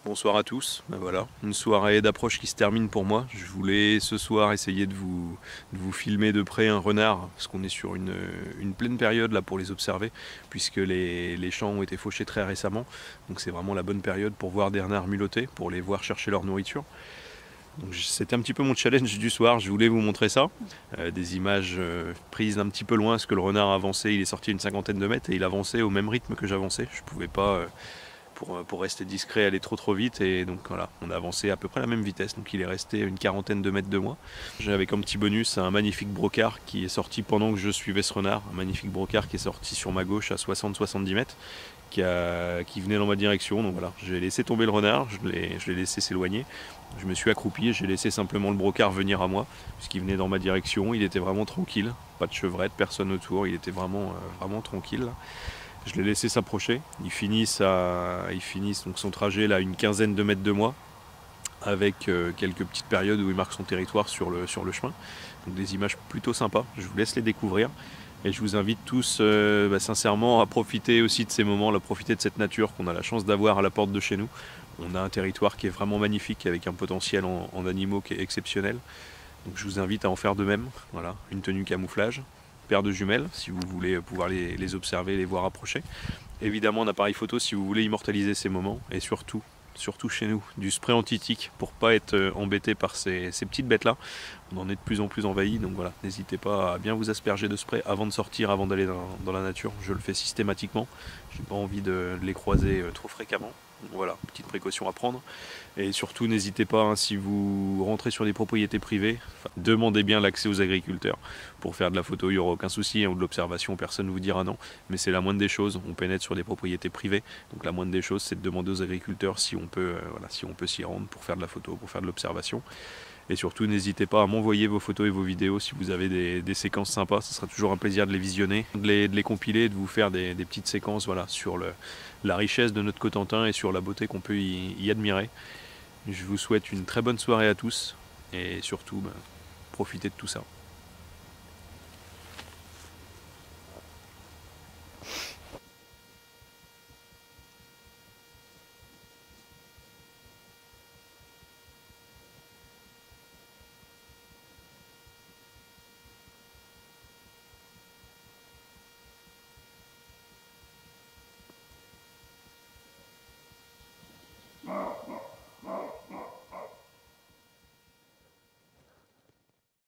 Bonsoir à tous, ben voilà, une soirée d'approche qui se termine pour moi. Je voulais ce soir essayer de vous filmer de près un renard, parce qu'on est sur une pleine période là pour les observer, puisque les champs ont été fauchés très récemment. Donc c'est vraiment la bonne période pour voir des renards mulottés, pour les voir chercher leur nourriture. Donc c'était un petit peu mon challenge du soir, je voulais vous montrer ça. Des images prises d'un petit peu loin, parce que le renard avançait, il est sorti une cinquantaine de mètres et il avançait au même rythme que j'avançais. Je pouvais pas... pour rester discret, aller trop vite, et donc voilà, on a avancé à peu près à la même vitesse, donc il est resté une quarantaine de mètres de moi. J'avais comme petit bonus un magnifique brocard qui est sorti pendant que je suivais ce renard, un magnifique brocard qui est sorti sur ma gauche à 60-70 mètres, qui venait dans ma direction, donc voilà, j'ai laissé tomber le renard, je l'ai laissé s'éloigner, je me suis accroupi et j'ai laissé simplement le brocard venir à moi, puisqu'il venait dans ma direction, il était vraiment tranquille, pas de chevrette, personne autour, il était vraiment tranquille. Je l'ai laissé s'approcher. Il finit donc son trajet là, à une quinzaine de mètres de moi, avec quelques petites périodes où il marque son territoire sur le chemin. Donc des images plutôt sympas. Je vous laisse les découvrir. Et je vous invite tous sincèrement à profiter aussi de ces moments, à profiter de cette nature qu'on a la chance d'avoir à la porte de chez nous. On a un territoire qui est vraiment magnifique, avec un potentiel en animaux qui est exceptionnel. Donc je vous invite à en faire de même. Voilà, une tenue camouflage, paire de jumelles si vous voulez pouvoir les observer, les voir approcher. Évidemment un appareil photo si vous voulez immortaliser ces moments, et surtout chez nous, du spray anti-tic pour pas être embêté par ces petites bêtes là. On en est de plus en plus envahi, donc voilà, n'hésitez pas à bien vous asperger de spray avant de sortir, avant d'aller dans la nature. Je le fais systématiquement, j'ai pas envie de les croiser trop fréquemment. Voilà, petite précaution à prendre. Et surtout, n'hésitez pas, hein, si vous rentrez sur des propriétés privées, demandez bien l'accès aux agriculteurs. Pour faire de la photo, il n'y aura aucun souci, hein, ou de l'observation, personne ne vous dira non. Mais c'est la moindre des choses, on pénètre sur des propriétés privées. Donc la moindre des choses, c'est de demander aux agriculteurs si on peut s'y rendre pour faire de la photo, pour faire de l'observation. Et surtout, n'hésitez pas à m'envoyer vos photos et vos vidéos si vous avez des séquences sympas. Ce sera toujours un plaisir de les visionner, de les compiler, de vous faire des petites séquences sur la richesse de notre Cotentin et sur la beauté qu'on peut y admirer. Je vous souhaite une très bonne soirée à tous et surtout, profitez de tout ça.